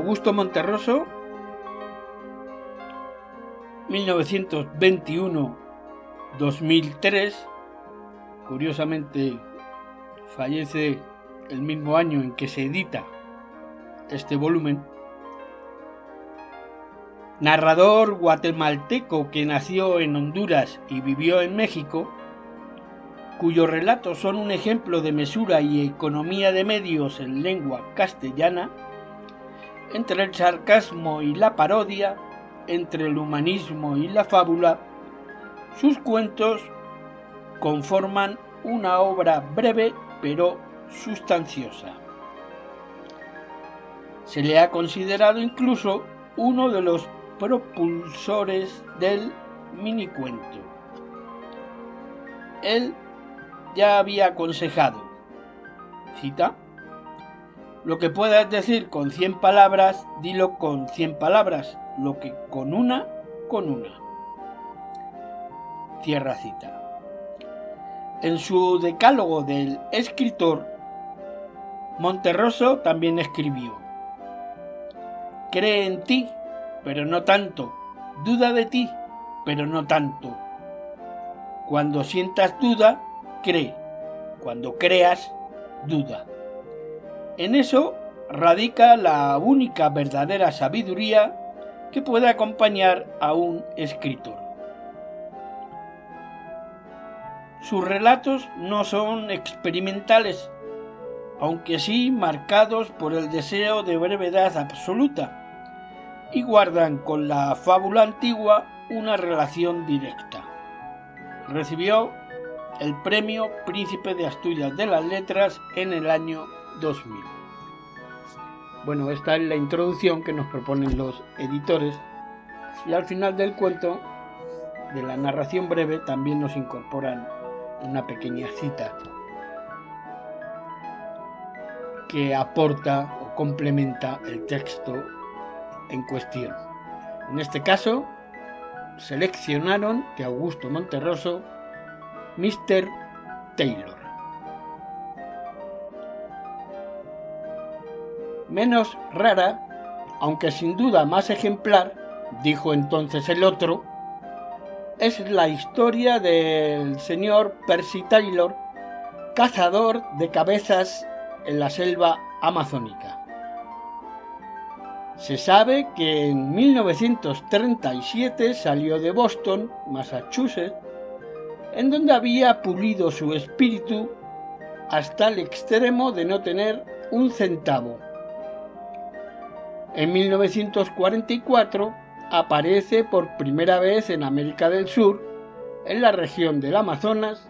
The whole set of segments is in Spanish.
Augusto Monterroso, 1921-2003, curiosamente fallece el mismo año en que se edita este volumen. Narrador guatemalteco que nació en Honduras y vivió en México, cuyos relatos son un ejemplo de mesura y economía de medios en lengua castellana, entre el sarcasmo y la parodia, entre el humanismo y la fábula, sus cuentos conforman una obra breve pero sustanciosa. Se le ha considerado incluso uno de los propulsores del minicuento. Él ya había aconsejado, cita: lo que puedas decir con 100 palabras, dilo con 100 palabras, lo que con una. Cierra cita. En su decálogo del escritor, Monterroso también escribió: cree en ti, pero no tanto, duda de ti, pero no tanto. Cuando sientas duda, cree. Cuando creas, duda. En eso radica la única verdadera sabiduría que puede acompañar a un escritor. Sus relatos no son experimentales, aunque sí marcados por el deseo de brevedad absoluta, y guardan con la fábula antigua una relación directa. Recibió el premio Príncipe de Asturias de las Letras en el año 2000. Bueno, esta es la introducción que nos proponen los editores, y al final del cuento, de la narración breve, también nos incorporan una pequeña cita que aporta o complementa el texto en cuestión. En este caso, seleccionaron de Augusto Monterroso Mr. Taylor. Menos rara, aunque sin duda más ejemplar, dijo entonces el otro, es la historia del señor Percy Taylor, cazador de cabezas en la selva amazónica. Se sabe que en 1937 salió de Boston, Massachusetts, en donde había pulido su espíritu hasta el extremo de no tener un centavo. En 1944 aparece por primera vez en América del Sur, en la región del Amazonas,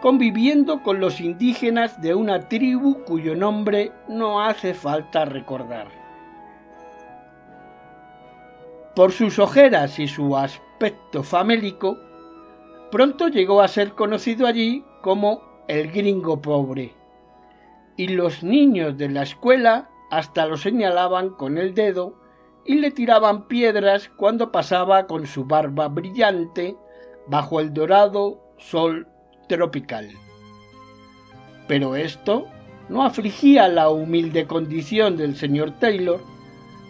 conviviendo con los indígenas de una tribu cuyo nombre no hace falta recordar. Por sus ojeras y su aspecto famélico, pronto llegó a ser conocido allí como el gringo pobre, y los niños de la escuela hasta lo señalaban con el dedo y le tiraban piedras cuando pasaba con su barba brillante bajo el dorado sol tropical. Pero esto no afligía la humilde condición del señor Taylor,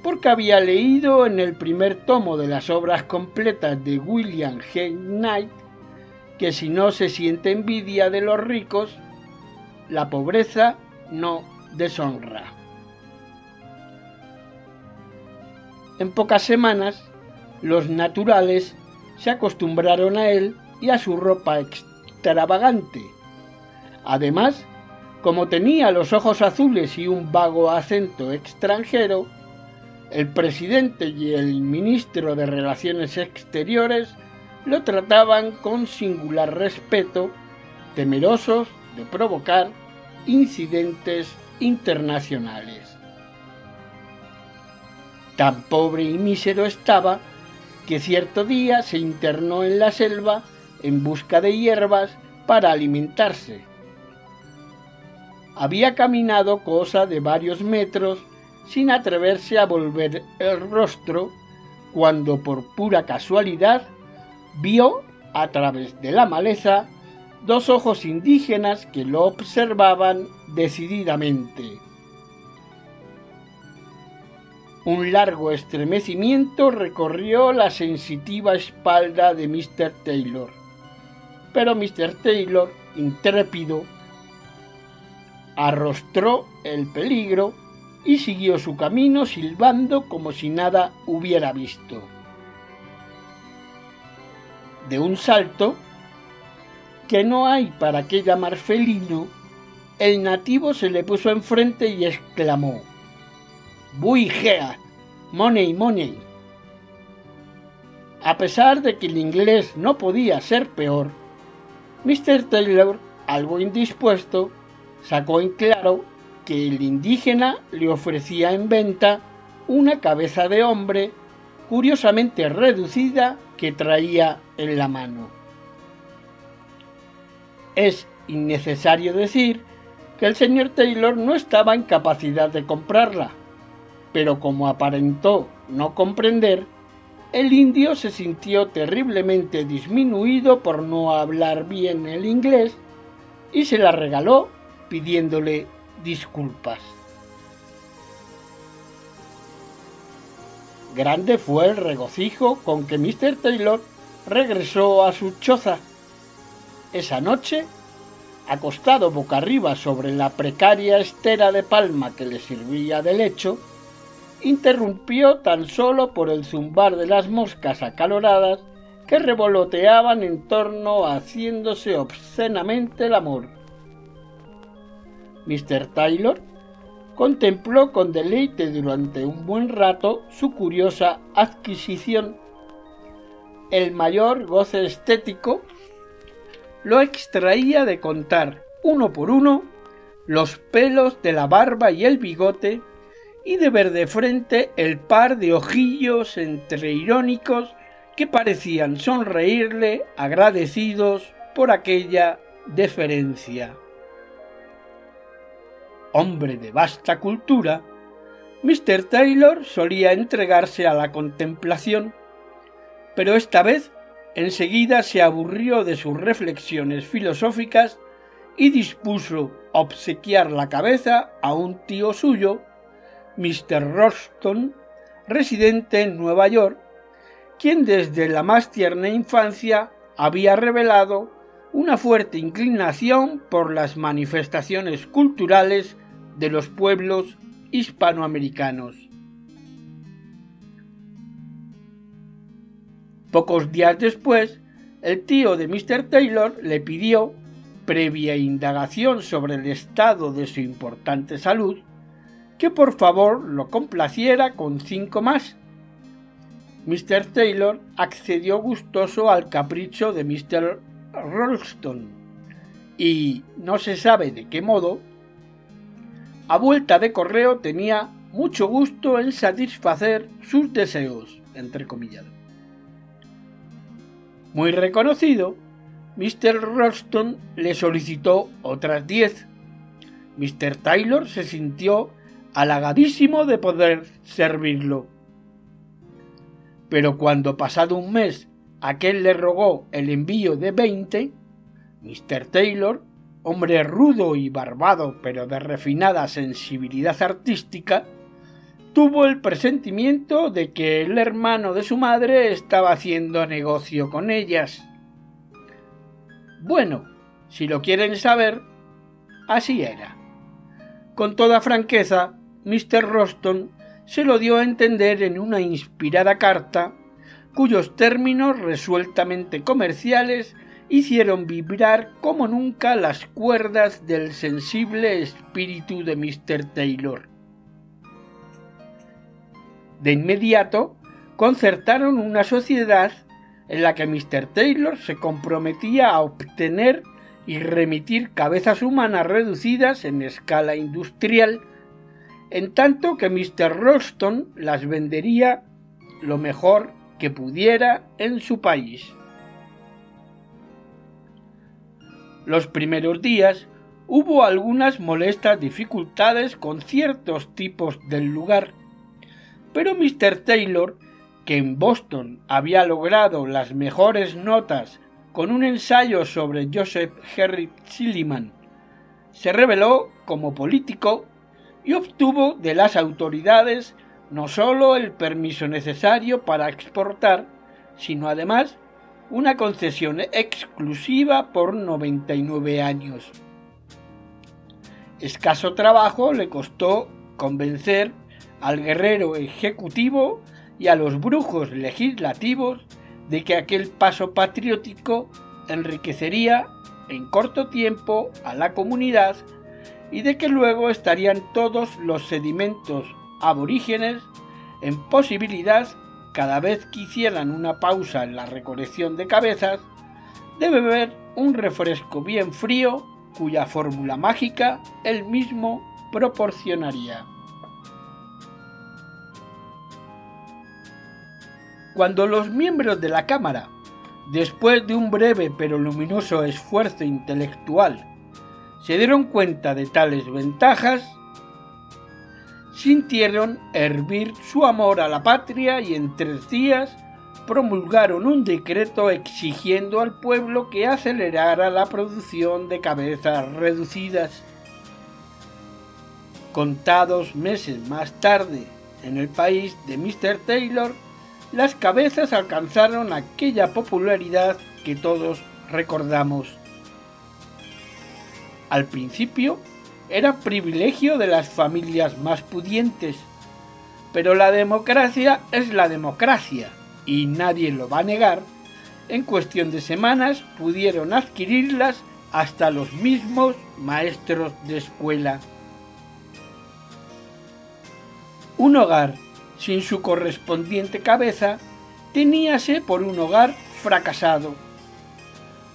porque había leído en el primer tomo de las obras completas de William G. Knight que si no se siente envidia de los ricos, la pobreza no deshonra. En pocas semanas, los naturales se acostumbraron a él y a su ropa extravagante. Además, como tenía los ojos azules y un vago acento extranjero, el presidente y el ministro de Relaciones Exteriores lo trataban con singular respeto, temerosos de provocar incidentes internacionales. Tan pobre y mísero estaba que cierto día se internó en la selva en busca de hierbas para alimentarse. Había caminado cosa de varios metros sin atreverse a volver el rostro, cuando por pura casualidad vio, a través de la maleza, dos ojos indígenas que lo observaban decididamente. Un largo estremecimiento recorrió la sensitiva espalda de Mr. Taylor, pero Mr. Taylor, intrépido, arrostró el peligro y siguió su camino silbando como si nada hubiera visto. De un salto, que no hay para qué llamar felino, el nativo se le puso enfrente y exclamó: «Bui gea, money, money». A pesar de que el inglés no podía ser peor, Mr. Taylor, algo indispuesto, sacó en claro que el indígena le ofrecía en venta una cabeza de hombre curiosamente reducida que traía en la mano. Es innecesario decir que el señor Taylor no estaba en capacidad de comprarla, pero como aparentó no comprender, el indio se sintió terriblemente disminuido por no hablar bien el inglés y se la regaló pidiéndole disculpas. Grande fue el regocijo con que Mr. Taylor regresó a su choza. Esa noche, acostado boca arriba sobre la precaria estera de palma que le servía de lecho, interrumpió tan solo por el zumbar de las moscas acaloradas que revoloteaban en torno haciéndose obscenamente el amor. Mr. Taylor contempló con deleite durante un buen rato su curiosa adquisición. El mayor goce estético lo extraía de contar uno por uno los pelos de la barba y el bigote y de ver de frente el par de ojillos entre irónicos que parecían sonreírle agradecidos por aquella deferencia. Hombre de vasta cultura, Mr. Taylor solía entregarse a la contemplación, pero esta vez enseguida se aburrió de sus reflexiones filosóficas y dispuso obsequiar la cabeza a un tío suyo, Mr. Ralston, residente en Nueva York, quien desde la más tierna infancia había revelado una fuerte inclinación por las manifestaciones culturales de los pueblos hispanoamericanos. Pocos días después, el tío de Mr. Taylor le pidió, previa indagación sobre el estado de su importante salud, que por favor lo complaciera con 5 más. Mr. Taylor accedió gustoso al capricho de Mr. Ralston y, no se sabe de qué modo, a vuelta de correo tenía mucho gusto en satisfacer sus deseos, entrecomillados. Muy reconocido, Mr. Ralston le solicitó otras 10. Mr. Taylor se sintió halagadísimo de poder servirlo. Pero cuando pasado un mes aquel le rogó el envío de 20, Mr. Taylor, hombre rudo y barbado pero de refinada sensibilidad artística, tuvo el presentimiento de que el hermano de su madre estaba haciendo negocio con ellas. Bueno, si lo quieren saber, así era. Con toda franqueza, Mr. Ralston se lo dio a entender en una inspirada carta, cuyos términos resueltamente comerciales hicieron vibrar como nunca las cuerdas del sensible espíritu de Mr. Taylor. De inmediato concertaron una sociedad en la que Mr. Taylor se comprometía a obtener y remitir cabezas humanas reducidas en escala industrial, en tanto que Mr. Ralston las vendería lo mejor que pudiera en su país. Los primeros días hubo algunas molestas dificultades con ciertos tipos del lugar, pero Mr. Taylor, que en Boston había logrado las mejores notas con un ensayo sobre Joseph Henry Silliman, se reveló como político y obtuvo de las autoridades no solo el permiso necesario para exportar, sino además una concesión exclusiva por 99 años. Escaso trabajo le costó convencer al guerrero ejecutivo y a los brujos legislativos de que aquel paso patriótico enriquecería en corto tiempo a la comunidad y de que luego estarían todos los sedimentos aborígenes en posibilidad, cada vez que hicieran una pausa en la recolección de cabezas, de beber un refresco bien frío cuya fórmula mágica él mismo proporcionaría. Cuando los miembros de la Cámara, después de un breve pero luminoso esfuerzo intelectual, se dieron cuenta de tales ventajas, sintieron hervir su amor a la patria y en 3 días promulgaron un decreto exigiendo al pueblo que acelerara la producción de cabezas reducidas. Contados meses más tarde, en el país de Mr. Taylor, las cabezas alcanzaron aquella popularidad que todos recordamos. Al principio era privilegio de las familias más pudientes, pero la democracia es la democracia, y nadie lo va a negar. En cuestión de semanas pudieron adquirirlas hasta los mismos maestros de escuela. Un hogar sin su correspondiente cabeza teníase por un hogar fracasado.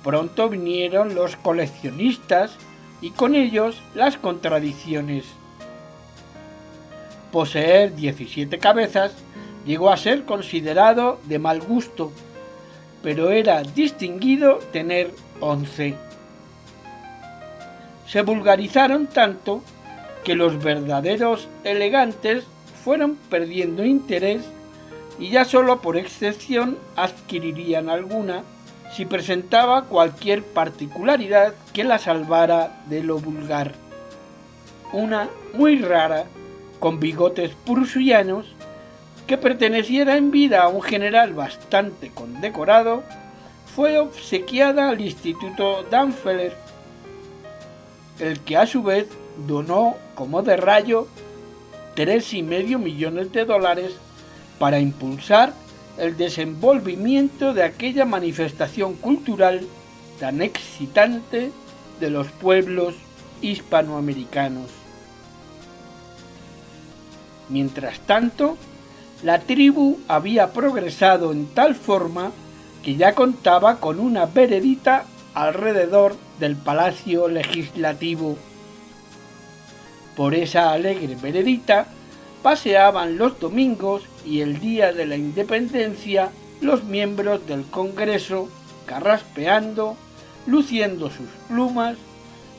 Pronto vinieron los coleccionistas y con ellos las contradicciones. Poseer 17 cabezas llegó a ser considerado de mal gusto, pero era distinguido tener 11. Se vulgarizaron tanto que los verdaderos elegantes fueron perdiendo interés y ya solo por excepción adquirirían alguna si presentaba cualquier particularidad que la salvara de lo vulgar. Una muy rara, con bigotes prusianos, que perteneciera en vida a un general bastante condecorado, fue obsequiada al Instituto Danfeller, el que a su vez donó como de rayo $3,5 millones para impulsar el desenvolvimiento de aquella manifestación cultural tan excitante de los pueblos hispanoamericanos. Mientras tanto, la tribu había progresado en tal forma que ya contaba con una veredita alrededor del Palacio Legislativo. Por esa alegre veredita paseaban los domingos y el día de la independencia los miembros del Congreso, carraspeando, luciendo sus plumas,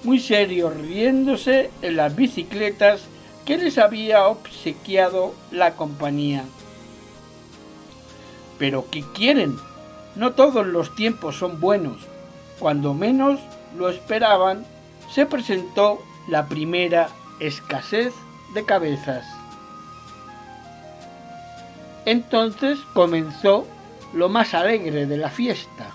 muy serios riéndose en las bicicletas que les había obsequiado la compañía. Pero ¿qué quieren? No todos los tiempos son buenos. Cuando menos lo esperaban, se presentó la primera escasez de cabezas. Entonces comenzó lo más alegre de la fiesta.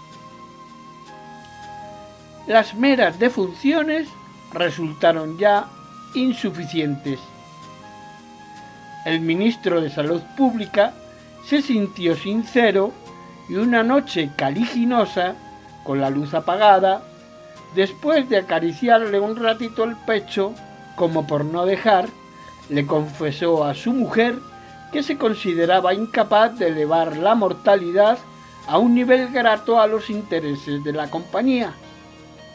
Las meras defunciones resultaron ya insuficientes. El ministro de Salud Pública se sintió sincero y una noche caliginosa, con la luz apagada, después de acariciarle un ratito el pecho, como por no dejar, le confesó a su mujer que se consideraba incapaz de elevar la mortalidad a un nivel grato a los intereses de la compañía,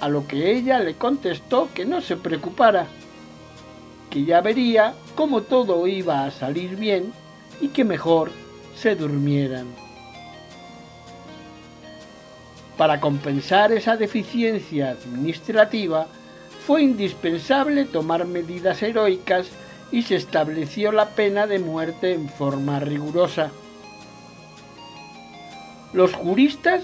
a lo que ella le contestó que no se preocupara, que ya vería cómo todo iba a salir bien y que mejor se durmieran. Para compensar esa deficiencia administrativa, fue indispensable tomar medidas heroicas y se estableció la pena de muerte en forma rigurosa. Los juristas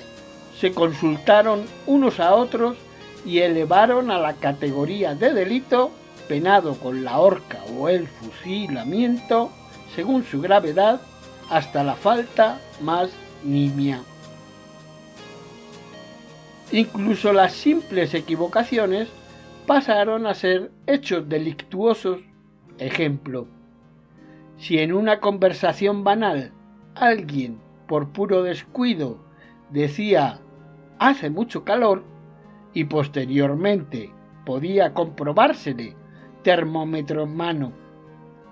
se consultaron unos a otros y elevaron a la categoría de delito, penado con la horca o el fusilamiento, según su gravedad, hasta la falta más nimia. Incluso las simples equivocaciones pasaron a ser hechos delictuosos. Ejemplo: si en una conversación banal alguien, por puro descuido, decía «hace mucho calor» y posteriormente podía comprobársele, termómetro en mano,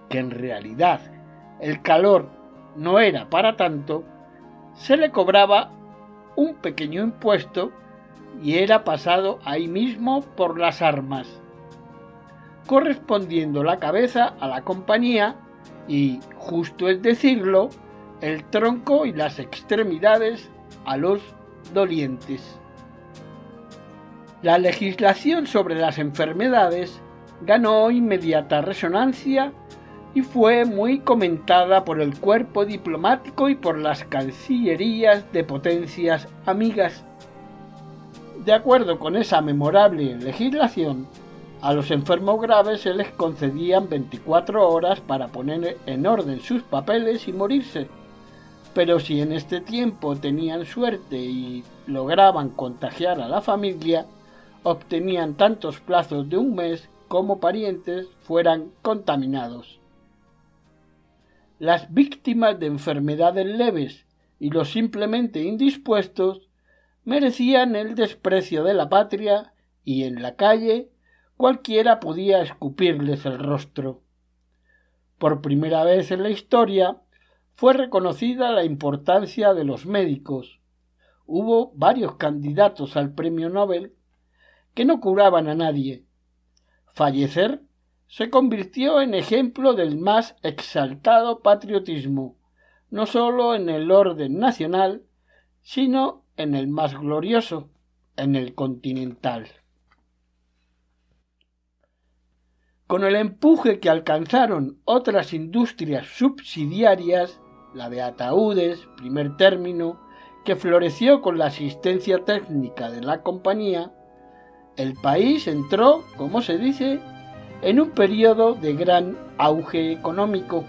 que en realidad el calor no era para tanto, se le cobraba un pequeño impuesto y era pasado ahí mismo por las armas, correspondiendo la cabeza a la compañía y, justo es decirlo, el tronco y las extremidades a los dolientes. La legislación sobre las enfermedades ganó inmediata resonancia y fue muy comentada por el cuerpo diplomático y por las cancillerías de potencias amigas. De acuerdo con esa memorable legislación, a los enfermos graves se les concedían 24 horas para poner en orden sus papeles y morirse, pero si en este tiempo tenían suerte y lograban contagiar a la familia, obtenían tantos plazos de un mes como parientes fueran contaminados. Las víctimas de enfermedades leves y los simplemente indispuestos merecían el desprecio de la patria y en la calle cualquiera podía escupirles el rostro. Por primera vez en la historia fue reconocida la importancia de los médicos. Hubo varios candidatos al premio Nobel que no curaban a nadie. Fallecer se convirtió en ejemplo del más exaltado patriotismo, no sólo en el orden nacional, sino en el más glorioso, en el continental. Con el empuje que alcanzaron otras industrias subsidiarias, la de ataúdes, primer término, que floreció con la asistencia técnica de la compañía, el país entró, como se dice, en un periodo de gran auge económico.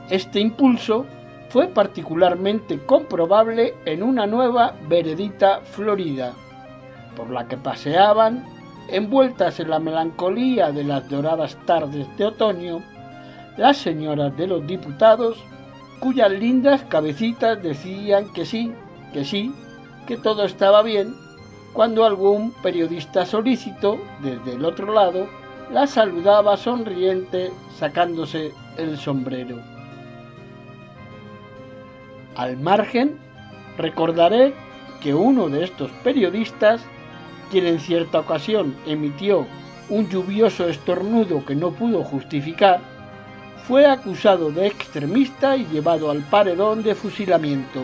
Este impulso fue particularmente comprobable en una nueva veredita florida, por la que paseaban, envueltas en la melancolía de las doradas tardes de otoño, las señoras de los diputados, cuyas lindas cabecitas decían que sí, que todo estaba bien, cuando algún periodista solícito, desde el otro lado, la saludaba sonriente sacándose el sombrero. Al margen, recordaré que uno de estos periodistas, quien en cierta ocasión emitió un lluvioso estornudo que no pudo justificar, fue acusado de extremista y llevado al paredón de fusilamiento.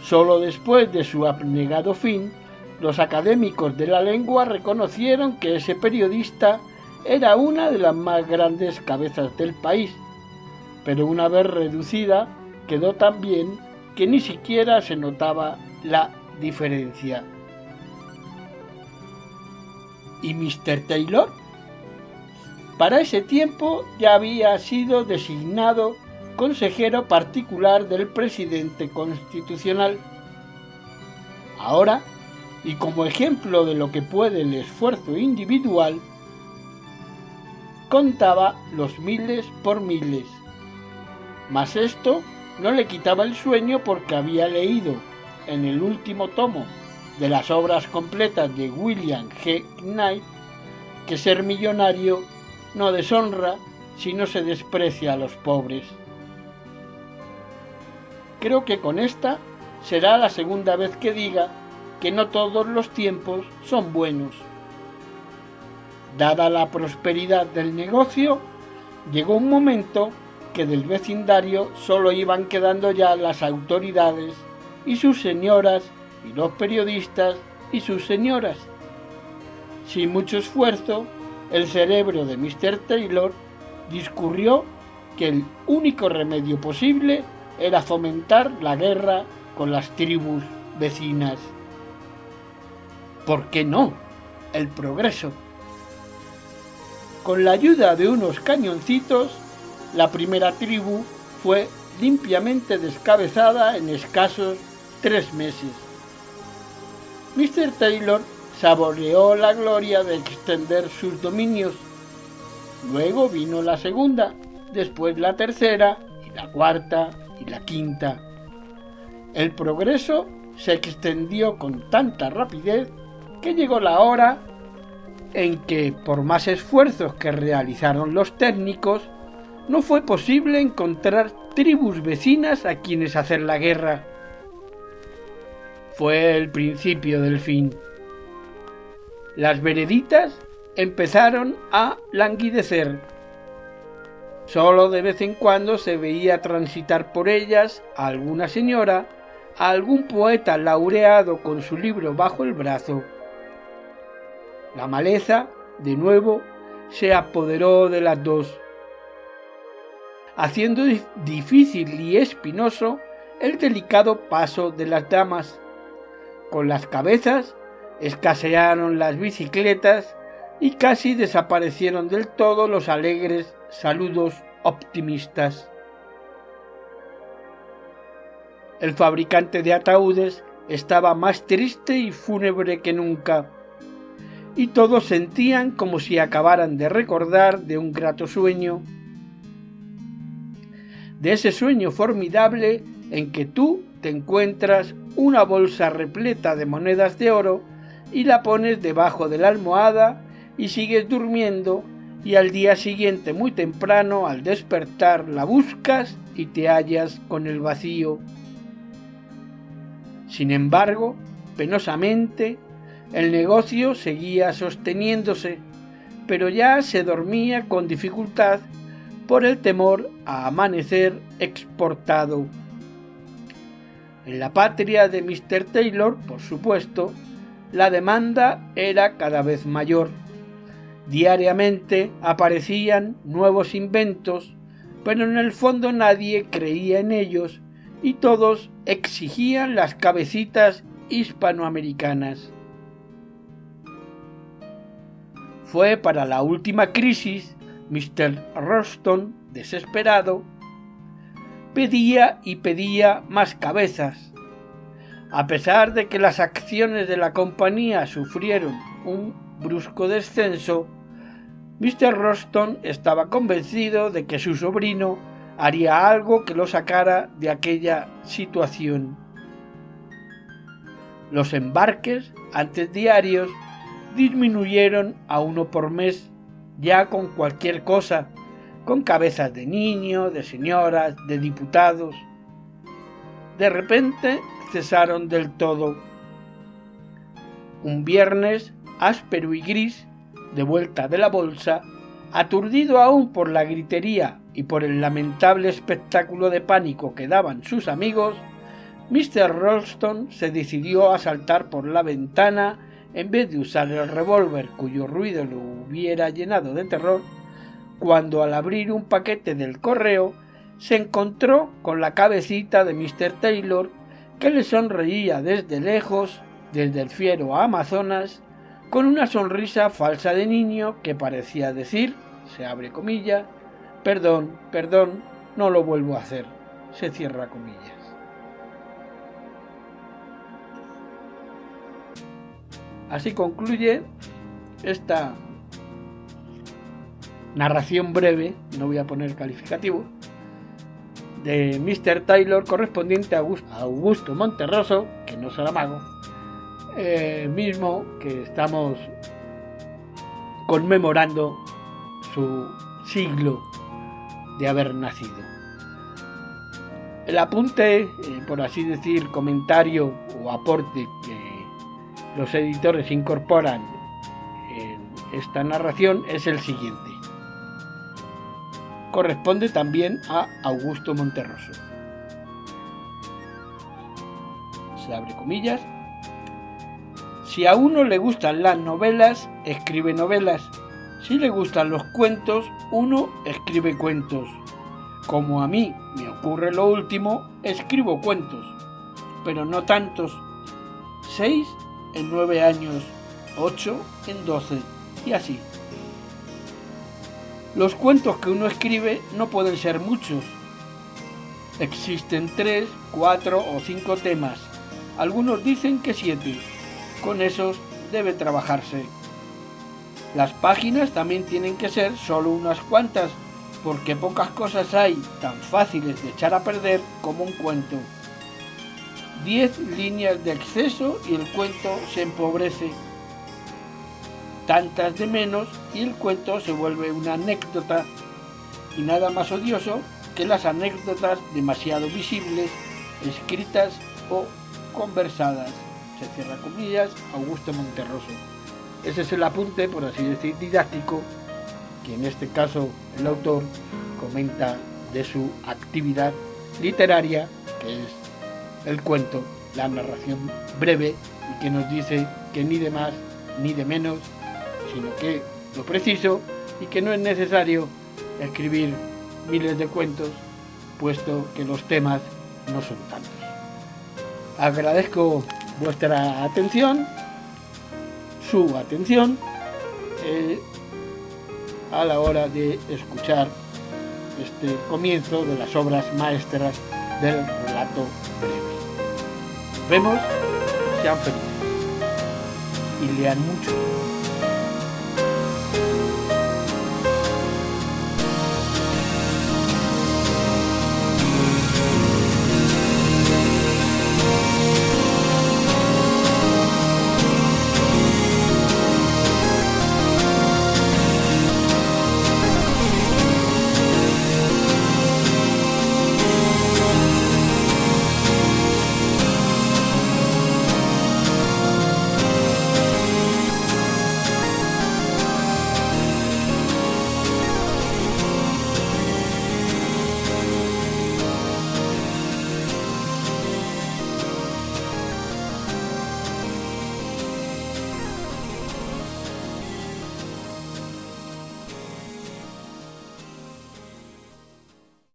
Solo después de su abnegado fin, los académicos de la lengua reconocieron que ese periodista era una de las más grandes cabezas del país, pero una vez reducida quedó tan bien que ni siquiera se notaba la diferencia. ¿Y Mr. Taylor? Para ese tiempo ya había sido designado consejero particular del presidente constitucional. Ahora, y como ejemplo de lo que puede el esfuerzo individual, contaba los miles por miles. Mas esto no le quitaba el sueño porque había leído en el último tomo de las obras completas de William G. Knight que ser millonario no deshonra si no se desprecia a los pobres. Creo que con esta será la segunda vez que diga que no todos los tiempos son buenos. Dada la prosperidad del negocio, llegó un momento que del vecindario solo iban quedando ya las autoridades y sus señoras y los periodistas y sus señoras. Sin mucho esfuerzo, el cerebro de Mr. Taylor discurrió que el único remedio posible era fomentar la guerra con las tribus vecinas. ¿Por qué no? El progreso. Con la ayuda de unos cañoncitos, la primera tribu fue limpiamente descabezada en escasos 3 meses. Mr. Taylor saboreó la gloria de extender sus dominios. Luego vino la segunda, después la tercera, y la cuarta, y la quinta. El progreso se extendió con tanta rapidez que llegó la hora en que, por más esfuerzos que realizaron los técnicos, no fue posible encontrar tribus vecinas a quienes hacer la guerra. Fue el principio del fin. Las vereditas empezaron a languidecer. Solo de vez en cuando se veía transitar por ellas a alguna señora, a algún poeta laureado con su libro bajo el brazo. La maleza, de nuevo, se apoderó de las dos, haciendo difícil y espinoso el delicado paso de las damas. Con las cabezas escasearon las bicicletas y casi desaparecieron del todo los alegres saludos optimistas. El fabricante de ataúdes estaba más triste y fúnebre que nunca, y todos sentían como si acabaran de recordar de un grato sueño, de ese sueño formidable en que tú te encuentras una bolsa repleta de monedas de oro y la pones debajo de la almohada y sigues durmiendo, y al día siguiente muy temprano al despertar la buscas y te hallas con el vacío. Sin embargo, penosamente, el negocio seguía sosteniéndose, pero ya se dormía con dificultad por el temor a amanecer exportado. En la patria de Mr. Taylor, por supuesto, la demanda era cada vez mayor. Diariamente aparecían nuevos inventos, pero en el fondo nadie creía en ellos y todos exigían las cabecitas hispanoamericanas. Fue para la última crisis, Mr. Ralston, desesperado, pedía y pedía más cabezas. A pesar de que las acciones de la compañía sufrieron un brusco descenso, Mr. Ralston estaba convencido de que su sobrino haría algo que lo sacara de aquella situación. Los embarques, antes diarios, disminuyeron a 1 por mes, ya con cualquier cosa, con cabezas de niños, de señoras, de diputados. De repente cesaron del todo. Un viernes, áspero y gris, de vuelta de la bolsa, aturdido aún por la gritería y por el lamentable espectáculo de pánico que daban sus amigos, Mr. Ralston se decidió a saltar por la ventana en vez de usar el revólver cuyo ruido lo hubiera llenado de terror, cuando al abrir un paquete del correo se encontró con la cabecita de Mr. Taylor, que le sonreía desde lejos, desde el fiero Amazonas, con una sonrisa falsa de niño que parecía decir, se abre comillas, perdón, perdón, no lo vuelvo a hacer, se cierra comillas. Así concluye esta narración breve, no voy a poner calificativo, de Mr. Taylor, correspondiente a Augusto Monterroso, que no será mago, mismo que estamos conmemorando su siglo de haber nacido. El apunte, por así decir, comentario o aporte que los editores incorporan en esta narración es el siguiente. Corresponde también a Augusto Monterroso. Se abre comillas. Si a uno le gustan las novelas, escribe novelas. Si le gustan los cuentos, uno escribe cuentos. Como a mí me ocurre lo último, escribo cuentos, pero no tantos. 6 en 9 años, 8 en 12 y así. Los cuentos que uno escribe no pueden ser muchos. Existen 3, 4 o 5 temas. Algunos dicen que 7. Con esos debe trabajarse. Las páginas también tienen que ser solo unas cuantas, porque pocas cosas hay tan fáciles de echar a perder como un cuento. 10 líneas de exceso y el cuento se empobrece. Tantas de menos y el cuento se vuelve una anécdota, y nada más odioso que las anécdotas demasiado visibles, escritas o conversadas. Se cierra comillas, Augusto Monterroso. Ese es el apunte, por así decir, didáctico, que en este caso el autor comenta de su actividad literaria, que es el cuento, la narración breve, y que nos dice que ni de más ni de menos, sino que lo preciso, y que no es necesario escribir miles de cuentos, puesto que los temas no son tantos. Agradezco vuestra atención, su atención, a la hora de escuchar este comienzo de las obras maestras del relato breve. Nos vemos, sean felices y lean mucho.